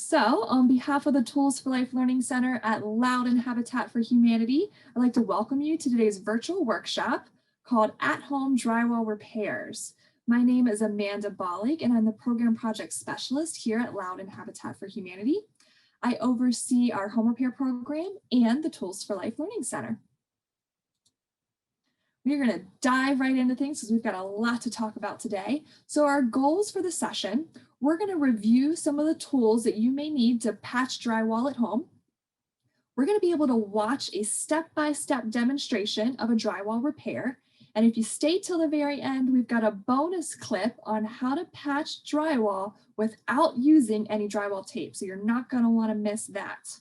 So, on behalf of the Tools for Life Learning Center at Loudoun Habitat for Humanity, I'd like to welcome you to today's virtual workshop called At Home Drywall Repairs. My name is Amanda Bollig, and I'm the Program Project Specialist here at Loudoun Habitat for Humanity. I oversee our home repair program and the Tools for Life Learning Center. We're going to dive right into things because we've got a lot to talk about today. So our goals for the session, we're going to review some of the tools that you may need to patch drywall at home. We're going to be able to watch a step-by-step demonstration of a drywall repair. And if you stay till the very end, we've got a bonus clip on how to patch drywall without using any drywall tape. So you're not going to want to miss that.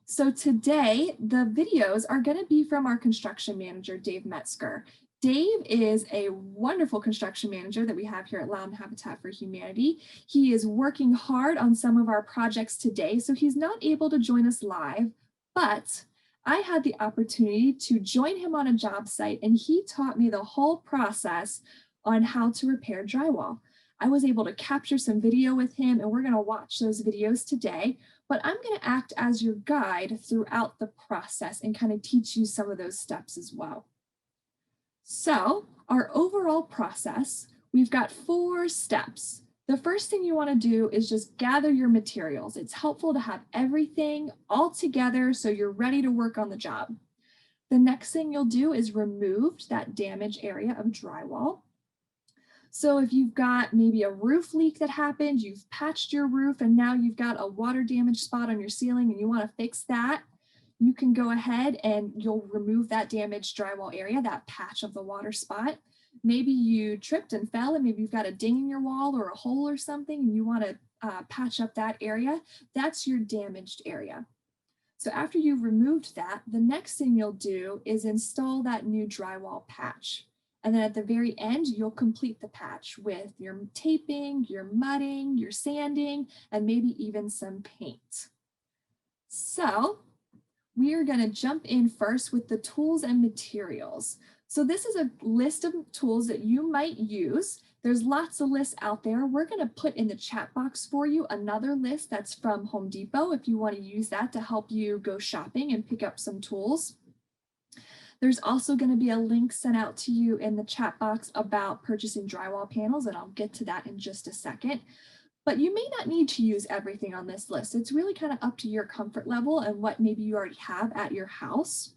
So today, the videos are going to be from our construction manager, Dave Metzger. Dave is a wonderful construction manager that we have here at Loudoun Habitat for Humanity. He is working hard on some of our projects today, so he's not able to join us live, but I had the opportunity to join him on a job site, and he taught me the whole process on how to repair drywall. I was able to capture some video with him, and we're going to watch those videos today. But I'm going to act as your guide throughout the process and kind of teach you some of those steps as well. So our overall process, we've got 4 steps. The first thing you want to do is just gather your materials. It's helpful to have everything all together so you're ready to work on the job. The next thing you'll do is remove that damaged area of drywall. So if you've got maybe a roof leak that happened, you've patched your roof and now you've got a water damage spot on your ceiling and you want to fix that, you can go ahead and you'll remove that damaged drywall area, that patch of the water spot. Maybe you tripped and fell and maybe you've got a ding in your wall or a hole or something and you want to patch up that area. That's your damaged area. So after you've removed that, the next thing you'll do is install that new drywall patch. And then at the very end, you'll complete the patch with your taping, your mudding, your sanding, and maybe even some paint. So we are going to jump in first with the tools and materials. So this is a list of tools that you might use. There's lots of lists out there. We're going to put in the chat box for you another list that's from Home Depot if you want to use that to help you go shopping and pick up some tools. There's also going to be a link sent out to you in the chat box about purchasing drywall panels, and I'll get to that in just a second. But you may not need to use everything on this list. It's really kind of up to your comfort level and what maybe you already have at your house.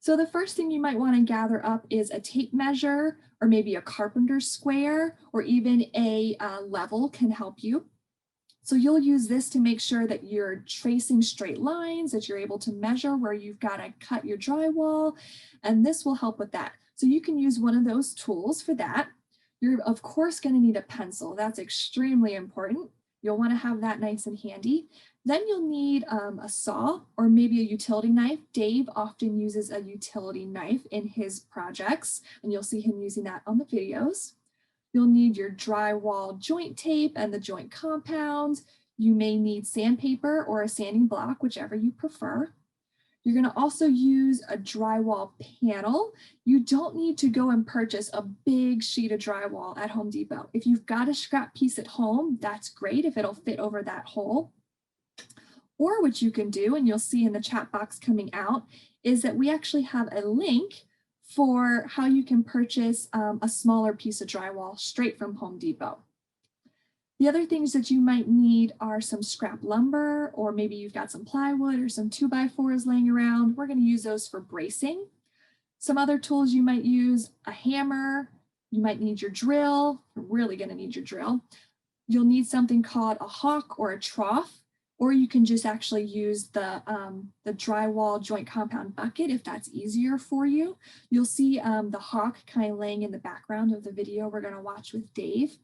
So the first thing you might want to gather up is a tape measure or maybe a carpenter's square or even a level can help you. So you'll use this to make sure that you're tracing straight lines, that you're able to measure where you've got to cut your drywall, and this will help with that. So you can use one of those tools for that. You're of course going to need a pencil. That's extremely important. You'll want to have that nice and handy. Then you'll need a saw or maybe a utility knife. Dave often uses a utility knife in his projects, and you'll see him using that on the videos. You'll need your drywall joint tape and the joint compound. You may need sandpaper or a sanding block, whichever you prefer. You're going to also use a drywall panel. You don't need to go and purchase a big sheet of drywall at Home Depot. If you've got a scrap piece at home, that's great if it'll fit over that hole. Or what you can do, and you'll see in the chat box coming out, is that we actually have a link for how you can purchase a smaller piece of drywall straight from Home Depot. The other things that you might need are some scrap lumber, or maybe you've got some plywood or some 2x4s laying around. We're going to use those for bracing. Some other tools you might use, a hammer. You might need your drill. You're really going to need your drill. You'll need something called a hawk or a trough. Or you can just actually use the drywall joint compound bucket if that's easier for you. You'll see the hawk kind of laying in the background of the video we're going to watch with Dave.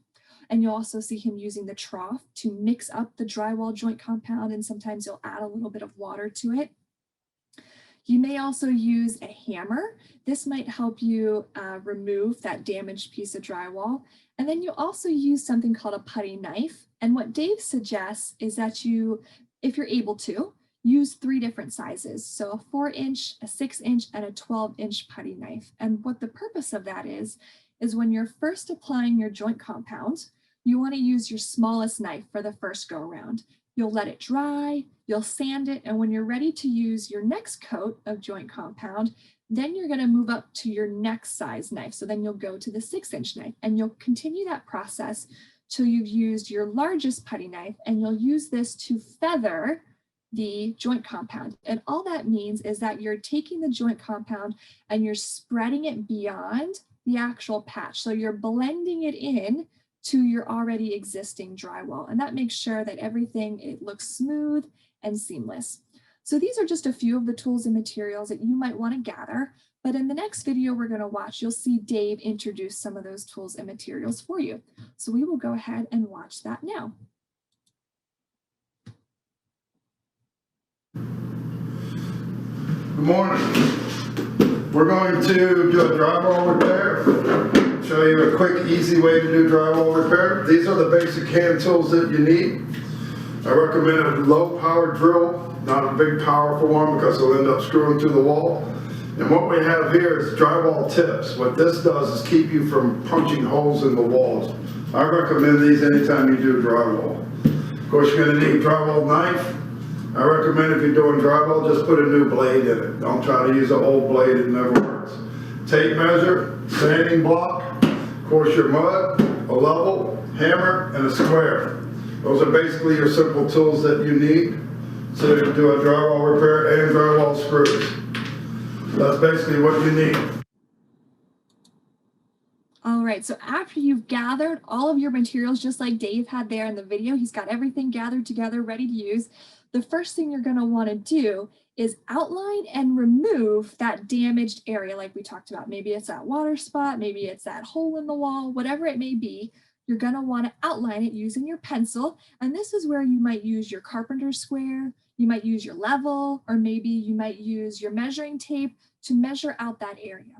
And you'll also see him using the trough to mix up the drywall joint compound, and sometimes you'll add a little bit of water to it. You may also use a hammer. This might help you remove that damaged piece of drywall. And then you'll also use something called a putty knife. And what Dave suggests is that you, if you're able to, use 3 different sizes. So a 4-inch, a 6-inch, and a 12-inch putty knife. And what the purpose of that is when you're first applying your joint compound, you want to use your smallest knife for the first go around. You'll let it dry, you'll sand it, and when you're ready to use your next coat of joint compound, then you're going to move up to your next size knife. So then you'll go to the 6-inch knife, and you'll continue that process till you've used your largest putty knife, and you'll use this to feather the joint compound. And all that means is that you're taking the joint compound and you're spreading it beyond the actual patch. So you're blending it in to your already existing drywall. And that makes sure that it looks smooth and seamless. So these are just a few of the tools and materials that you might want to gather. But in the next video we're going to watch, you'll see Dave introduce some of those tools and materials for you. So we will go ahead and watch that now. Good morning. We're going to do a drywall repair. Show you a quick, easy way to do drywall repair. These are the basic hand tools that you need. I recommend a low power drill, not a big powerful one because it'll end up screwing through the wall. And what we have here is drywall tips. What this does is keep you from punching holes in the walls. I recommend these anytime you do drywall. Of course, you're going to need a drywall knife. I recommend if you're doing drywall, just put a new blade in it. Don't try to use an old blade, it never works. Tape measure, sanding block, of course your mud, a level, hammer, and a square. Those are basically your simple tools that you need so you can do a drywall repair and drywall screws. That's basically what you need. All right, so after you've gathered all of your materials, just like Dave had there in the video, he's got everything gathered together, ready to use. The first thing you're going to want to do is outline and remove that damaged area like we talked about. Maybe it's that water spot, maybe it's that hole in the wall, whatever it may be. You're going to want to outline it using your pencil. And this is where you might use your carpenter's square, you might use your level, or maybe you might use your measuring tape to measure out that area.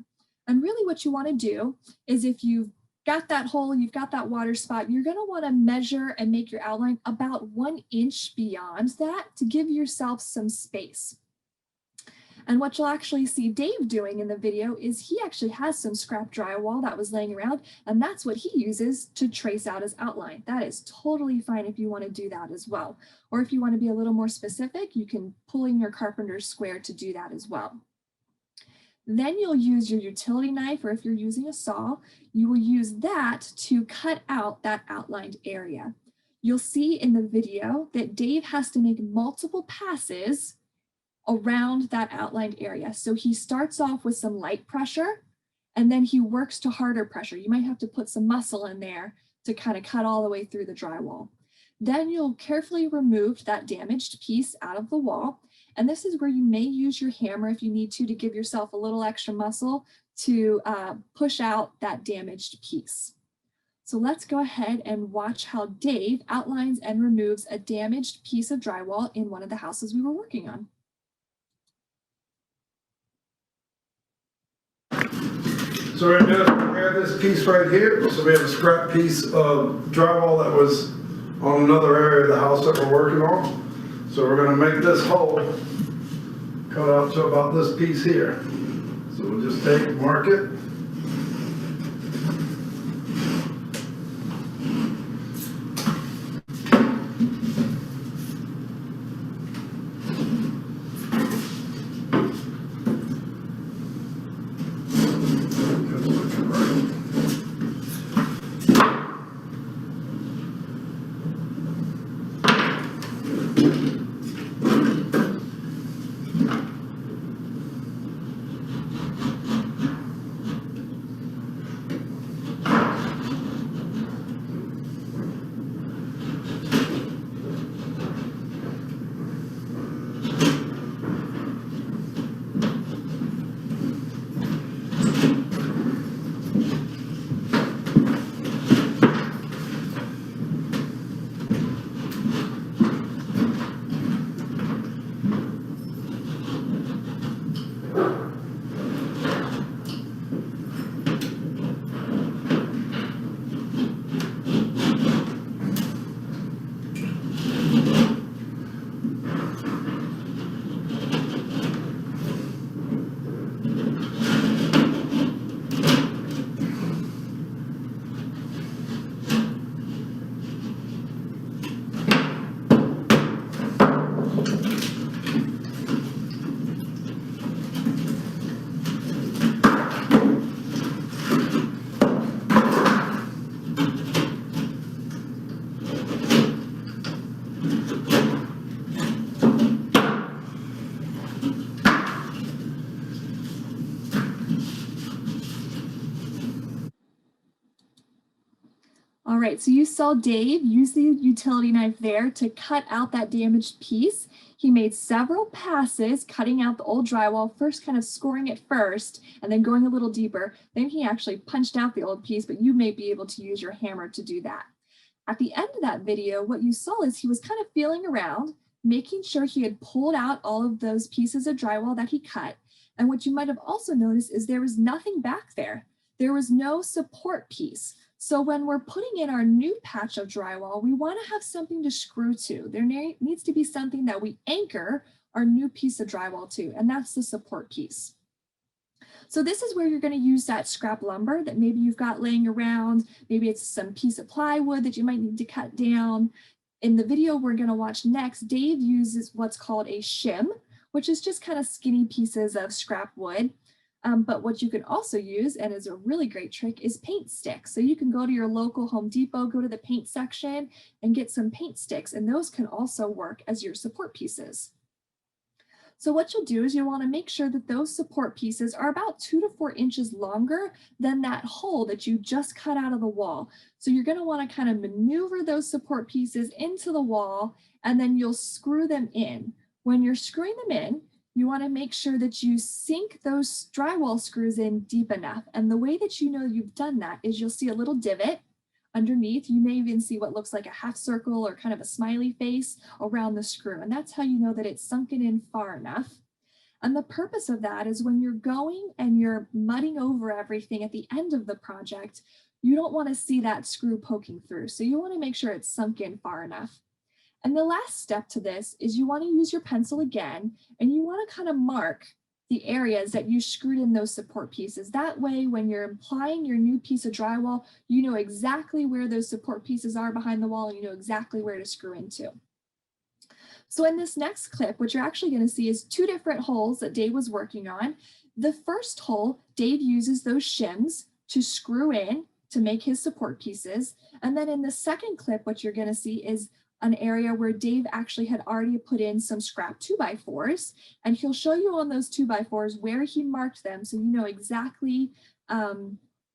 And really what you want to do is if you've got that hole, you've got that water spot, you're going to want to measure and make your outline about 1 inch beyond that to give yourself some space. And what you'll actually see Dave doing in the video is he actually has some scrap drywall that was laying around, and that's what he uses to trace out his outline. That is totally fine if you want to do that as well. Or if you want to be a little more specific, you can pull in your carpenter's square to do that as well. Then you'll use your utility knife, or if you're using a saw, you will use that to cut out that outlined area. You'll see in the video that Dave has to make multiple passes around that outlined area. So he starts off with some light pressure, and then he works to harder pressure. You might have to put some muscle in there to kind of cut all the way through the drywall. Then you'll carefully remove that damaged piece out of the wall. And this is where you may use your hammer if you need to give yourself a little extra muscle to push out that damaged piece. So let's go ahead and watch how Dave outlines and removes a damaged piece of drywall in one of the houses we were working on. So we're going to prepare this piece right here. So we have a scrap piece of drywall that was on another area of the house that we're working on. So we're going to make this hole cut out to about this piece here. So we'll just take, mark it. All right, so you saw Dave use the utility knife there to cut out that damaged piece. He made several passes, cutting out the old drywall, first kind of scoring it first, and then going a little deeper. Then he actually punched out the old piece, but you may be able to use your hammer to do that. At the end of that video, what you saw is he was kind of feeling around, making sure he had pulled out all of those pieces of drywall that he cut. And what you might have also noticed is there was nothing back there. There was no support piece. So when we're putting in our new patch of drywall, we want to have something to screw to. There needs to be something that we anchor our new piece of drywall to, and that's the support piece. So this is where you're going to use that scrap lumber that maybe you've got laying around. Maybe it's some piece of plywood that you might need to cut down. In the video we're going to watch next, Dave uses what's called a shim, which is just kind of skinny pieces of scrap wood. But what you can also use, and is a really great trick, is paint sticks. So you can go to your local Home Depot, go to the paint section and get some paint sticks, and those can also work as your support pieces. So what you'll do is you want to make sure that those support pieces are about 2 to 4 inches longer than that hole that you just cut out of the wall. So you're going to want to kind of maneuver those support pieces into the wall, and then you'll screw them in. When you're screwing them in, you want to make sure that you sink those drywall screws in deep enough. And the way that you know you've done that is you'll see a little divot underneath. You may even see what looks like a half circle or kind of a smiley face around the screw. And that's how you know that it's sunken in far enough. And the purpose of that is when you're going and you're mudding over everything at the end of the project, you don't want to see that screw poking through. So you want to make sure it's sunk in far enough. And the last step to this is you want to use your pencil again, and you want to kind of mark the areas that you screwed in those support pieces. That way, when you're applying your new piece of drywall, you know exactly where those support pieces are behind the wall, and you know exactly where to screw into. So in this next clip, what you're actually going to see is 2 different holes that Dave was working on. The first hole, Dave uses those shims to screw in to make his support pieces. And then in the second clip, what you're going to see is an area where Dave actually had already put in some scrap 2x4s, and he'll show you on those 2x4s where he marked them, so you know exactly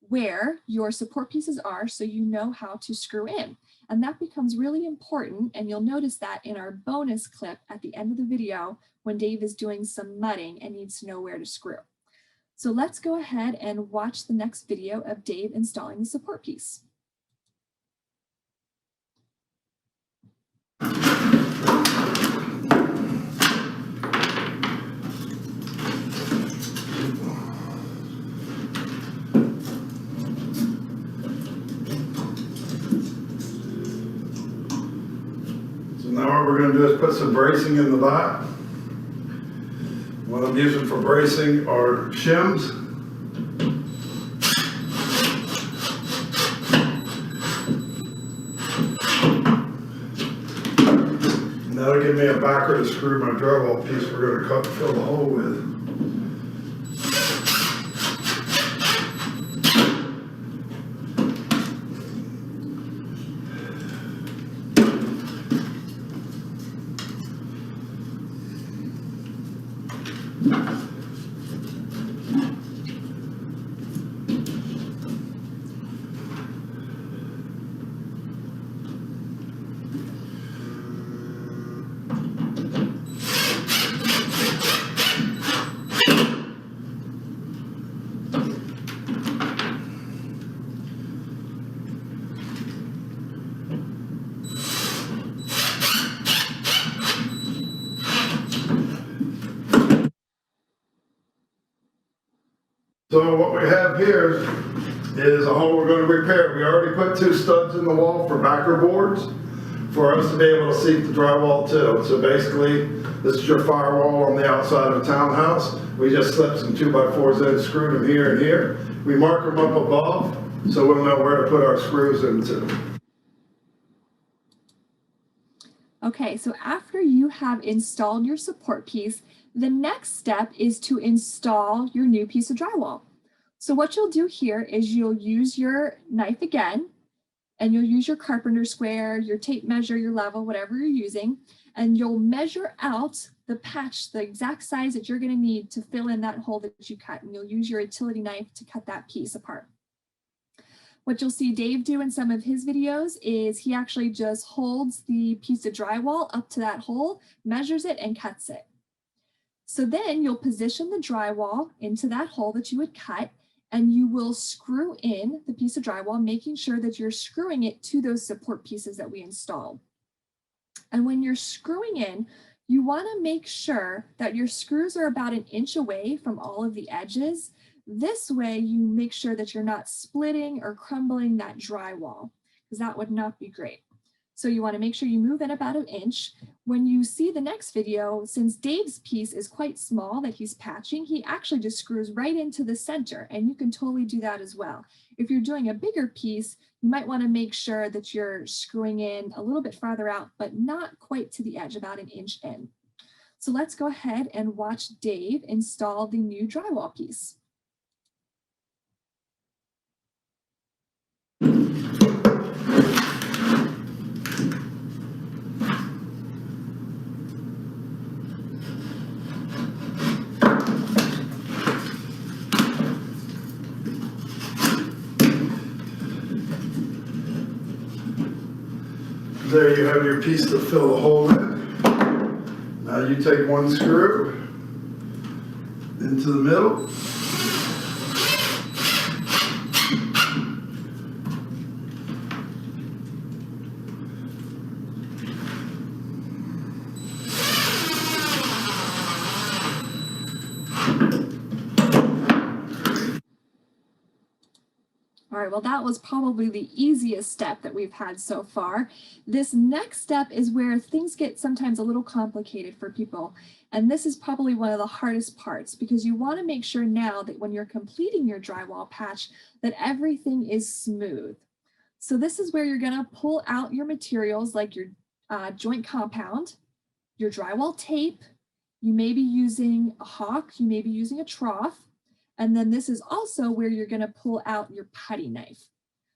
where your support pieces are, so you know how to screw in. And that becomes really important, and you'll notice that in our bonus clip at the end of the video when Dave is doing some mudding and needs to know where to screw. So let's go ahead and watch the next video of Dave installing the support piece. Now what we're going to do is put some bracing in the back. What I'm using for bracing are shims. And that'll give me a backer to screw my drywall piece we're going to cut and fill the hole with. So what we have here is a hole we're going to repair. We already put 2 studs in the wall for backer boards for us to be able to seat the drywall too. So basically, this is your firewall on the outside of a townhouse. We just slipped some 2x4s in, screwed them here and here. We mark them up above so we'll know where to put our screws into. Okay, so after you have installed your support piece, the next step is to install your new piece of drywall. So what you'll do here is you'll use your knife again, and you'll use your carpenter square, your tape measure, your level, whatever you're using, and you'll measure out the patch, the exact size that you're going to need to fill in that hole that you cut, and you'll use your utility knife to cut that piece apart. What you'll see Dave do in some of his videos is he actually just holds the piece of drywall up to that hole, measures it, and cuts it. So then you'll position the drywall into that hole that you would cut, and you will screw in the piece of drywall, making sure that you're screwing it to those support pieces that we installed. And when you're screwing in, you want to make sure that your screws are about 1 inch away from all of the edges. This way you make sure that you're not splitting or crumbling that drywall, because that would not be great. So you want to make sure you move in about 1 inch. When you see the next video, since Dave's piece is quite small that he's patching, he actually just screws right into the center, and you can totally do that as well. If you're doing a bigger piece, you might want to make sure that you're screwing in a little bit farther out, but not quite to the edge, about 1 inch in. So let's go ahead and watch Dave install the new drywall piece. There you have your piece to fill the hole in. Now you take one screw into the middle. All right, well, that was probably the easiest step that we've had so far. This next step is where things get sometimes a little complicated for people. And this is probably one of the hardest parts, because you want to make sure now that when you're completing your drywall patch, that everything is smooth. So this is where you're going to pull out your materials like your joint compound, your drywall tape. You may be using a hawk, you may be using a trough. And then this is also where you're going to pull out your putty knife.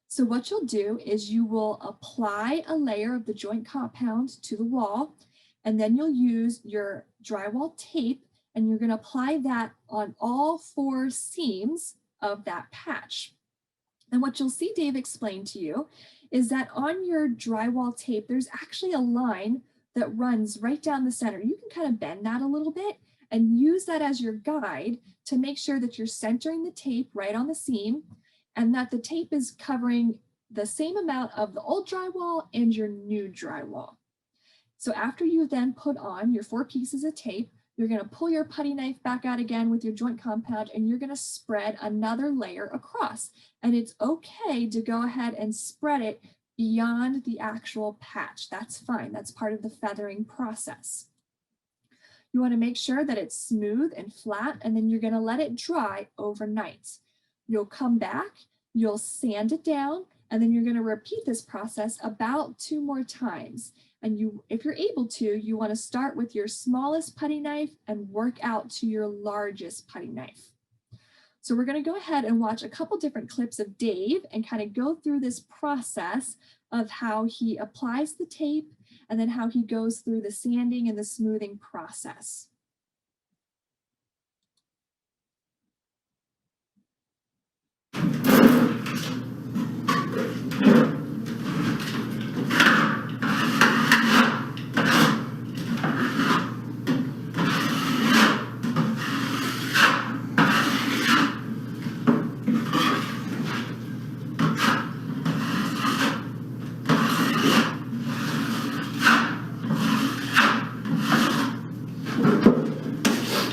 So what you'll do is you will apply a layer of the joint compound to the wall, and then you'll use your drywall tape, and you're going to apply that on all 4 seams of that patch. And what you'll see Dave explain to you is that on your drywall tape, there's actually a line that runs right down the center. You can kind of bend that a little bit and use that as your guide to make sure that you're centering the tape right on the seam, and that the tape is covering the same amount of the old drywall and your new drywall. So after you then put on your 4 pieces of tape, you're going to pull your putty knife back out again with your joint compound, and you're going to spread another layer across. And it's okay to go ahead and spread it beyond the actual patch. That's fine. That's part of the feathering process. You want to make sure that it's smooth and flat, and then you're going to let it dry overnight. You'll come back, you'll sand it down, and then you're going to repeat this process about 2 more times. And if you're able to, you want to start with your smallest putty knife and work out to your largest putty knife. So we're going to go ahead and watch a couple different clips of Dave and kind of go through this process of how he applies the tape and then how he goes through the sanding and the smoothing process.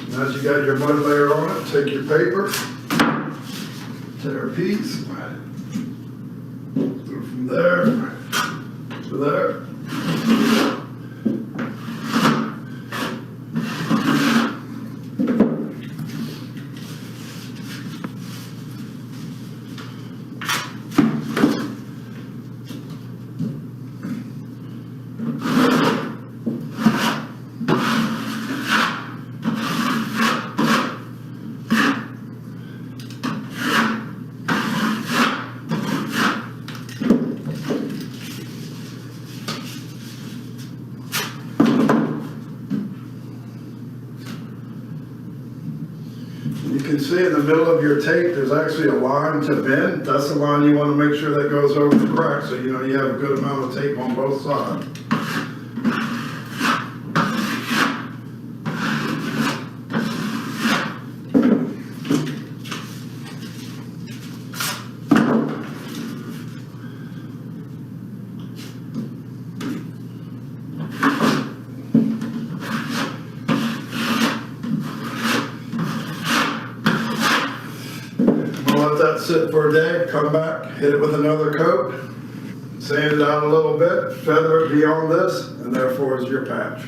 Now that you got your one layer on it, take your paper, tear a piece, go from there to there. can see in the middle of your tape, there's actually a line to bend. That's the line you want to make sure that goes over the crack, so you know you have a good amount of tape on both sides. Let that sit for a day, come back, hit it with another coat, sand it out a little bit, feather it beyond this, and therefore is your patch.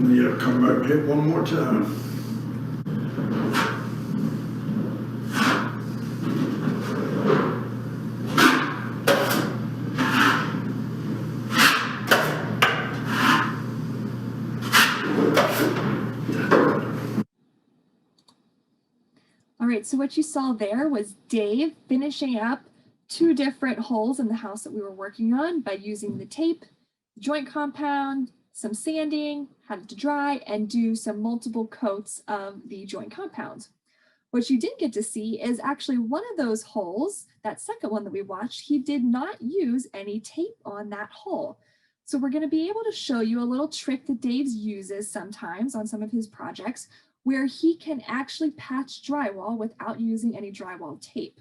Yeah, come back, hit one more time. All right, so what you saw there was Dave finishing up 2 different holes in the house that we were working on by using the tape, joint compound, some sanding, had it to dry, and do some multiple coats of the joint compound. What you didn't get to see is actually one of those holes, that second one that we watched, he did not use any tape on that hole. So we're going to be able to show you a little trick that Dave uses sometimes on some of his projects where he can actually patch drywall without using any drywall tape.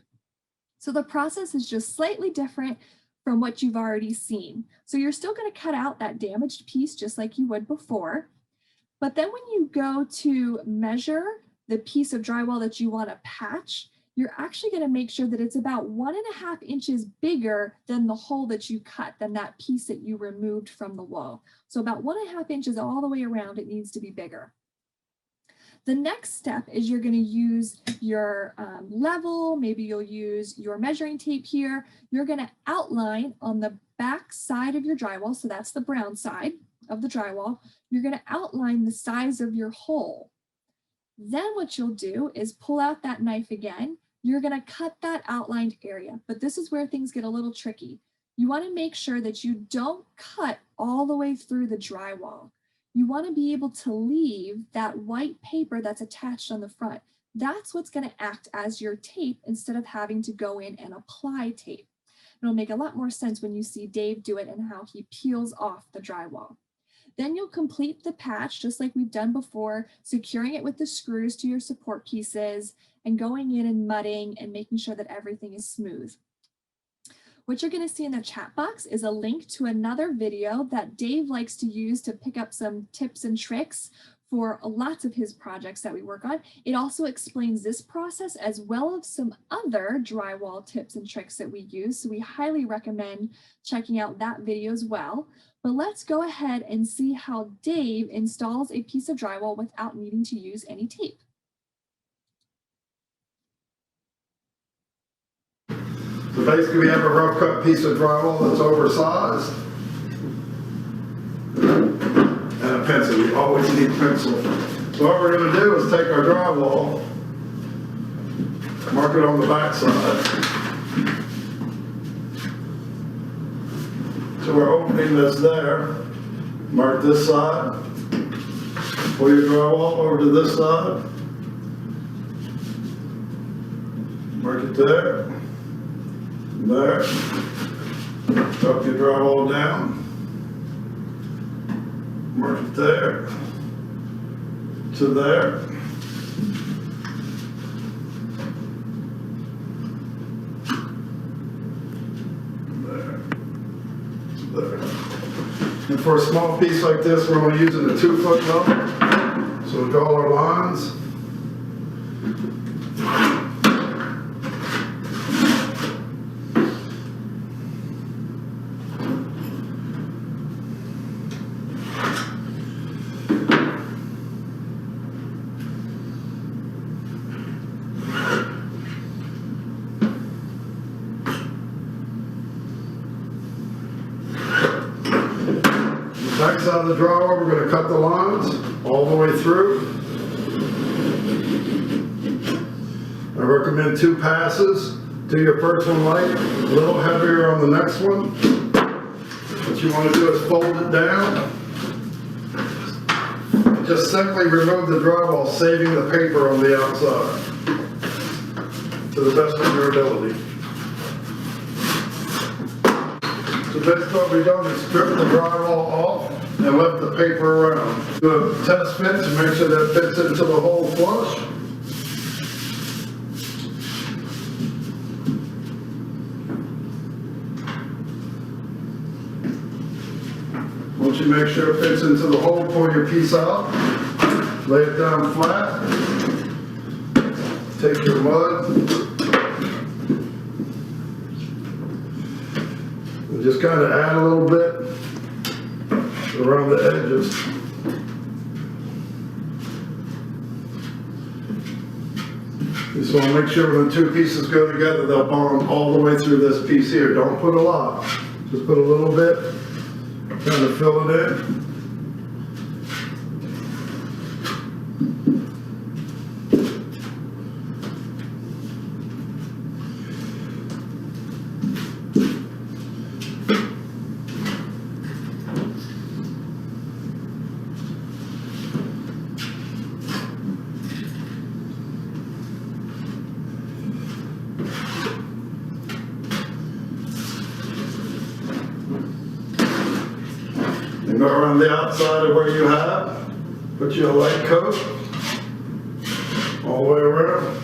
So the process is just slightly different from what you've already seen. So you're still going to cut out that damaged piece just like you would before. But then when you go to measure the piece of drywall that you want to patch, you're actually going to make sure that it's about 1.5 inches bigger than the hole that you cut, than that piece that you removed from the wall. So about 1.5 inches all the way around, it needs to be bigger. The next step is you're going to use your level, maybe you'll use your measuring tape here. You're going to outline on the back side of your drywall, so that's the brown side of the drywall. You're going to outline the size of your hole. Then what you'll do is pull out that knife again. You're going to cut that outlined area, but this is where things get a little tricky. You want to make sure that you don't cut all the way through the drywall. You want to be able to leave that white paper that's attached on the front. That's what's going to act as your tape instead of having to go in and apply tape. It'll make a lot more sense when you see Dave do it and how he peels off the drywall. Then you'll complete the patch just like we've done before, securing it with the screws to your support pieces and going in and mudding and making sure that everything is smooth. What you're going to see in the chat box is a link to another video that Dave likes to use to pick up some tips and tricks for lots of his projects that we work on. It also explains this process as well as some other drywall tips and tricks that we use. So we highly recommend checking out that video as well. But let's go ahead and see how Dave installs a piece of drywall without needing to use any tape. So basically we have a rough cut piece of drywall that's oversized. And a pencil, we always need a pencil. So what we're going to do is take our drywall, mark it on the back side. So we're opening that's there, mark this side, pull your drywall over to this side, mark it there. There, drop your drywall down, mark it there, to there, there, there. And for a small piece like this, we're only using a 2-foot level, so we'll draw our lines. Next on the drywall, we're going to cut the lines all the way through. I recommend 2 passes. Do your first one light, a little heavier on the next one. What you want to do is fold it down. Just simply remove the drywall, saving the paper on the outside to the best of your ability. So basically what we've done is strip the drywall off and let the paper around. Do a test fit to make sure that fits into the hole flush. Once you make sure it fits into the hole, pull your piece out, lay it down flat, take your mud, and just kind of add a little bit around the edges. You just want to make sure when the 2 pieces go together, they'll bond all the way through this piece here. Don't put a lot, just put a little bit. Kind of fill it in. And go around the outside of where you have, put you a light coat all the way around.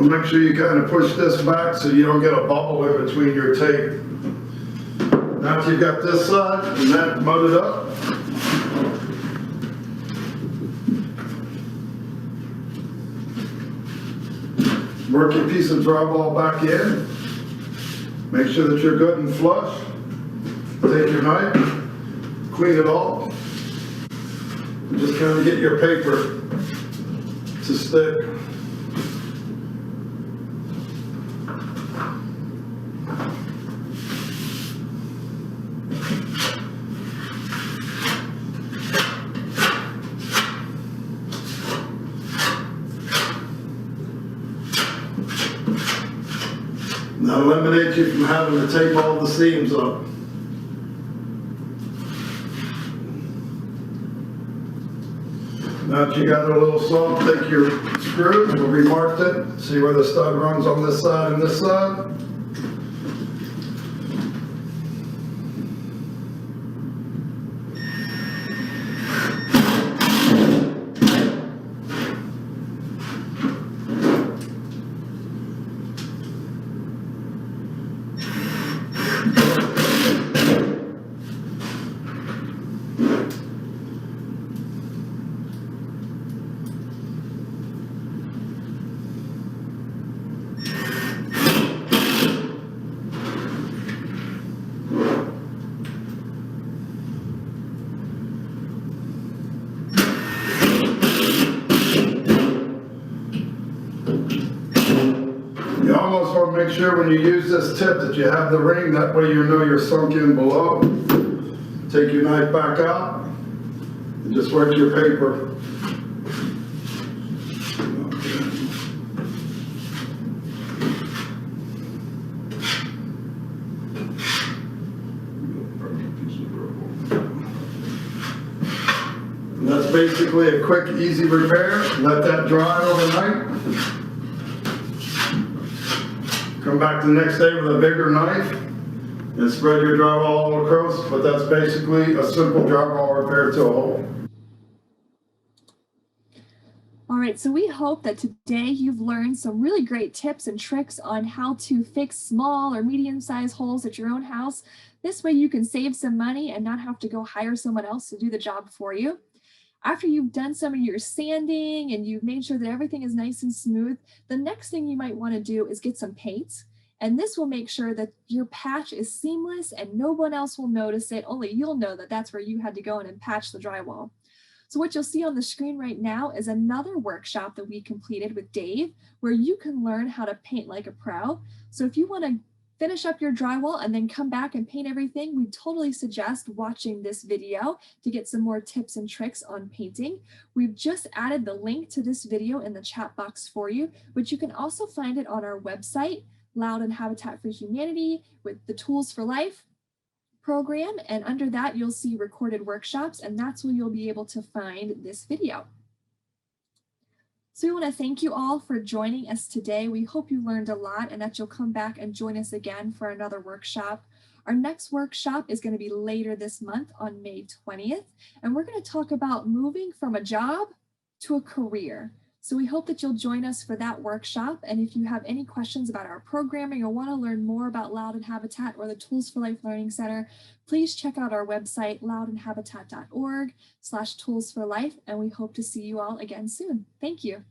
Make sure you kind of push this back so you don't get a bubble in between your tape. Now that you've got this side and that mudded up, work your piece of drywall back in. Make sure that you're good and flush. Take your knife, clean it off, and just kind of get your paper to stick. That eliminates you from having to tape all the seams up. Now that you got it a little soft, take your screws, we'll remarked it, see where the stud runs on this side and this side. You almost want to make sure when you use this tip that you have the ring, that way you know you're sunk in below. Take your knife back out and just work your paper. And that's basically a quick, easy repair. Let that dry overnight. Come back the next day with a bigger knife and spread your drywall all across, but that's basically a simple drywall repair to a hole. All right, so we hope that today you've learned some really great tips and tricks on how to fix small or medium-sized holes at your own house. This way you can save some money and not have to go hire someone else to do the job for you. After you've done some of your sanding and you've made sure that everything is nice and smooth, the next thing you might want to do is get some paint. And this will make sure that your patch is seamless and no one else will notice it. Only you'll know that that's where you had to go in and patch the drywall. So what you'll see on the screen right now is another workshop that we completed with Dave, where you can learn how to paint like a pro. So if you want to finish up your drywall and then come back and paint everything, we totally suggest watching this video to get some more tips and tricks on painting. We've just added the link to this video in the chat box for you, but you can also find it on our website, Loudoun Habitat for Humanity, with the Tools for Life program, and under that you'll see recorded workshops, and that's where you'll be able to find this video. So we want to thank you all for joining us today. We hope you learned a lot and that you'll come back and join us again for another workshop. Our next workshop is going to be later this month on May 20th, and we're going to talk about moving from a job to a career. So we hope that you'll join us for that workshop. And if you have any questions about our programming or want to learn more about Loudoun Habitat or the Tools for Life Learning Center, please check out our website, loudounhabitat.org/toolsforlife, and we hope to see you all again soon. Thank you.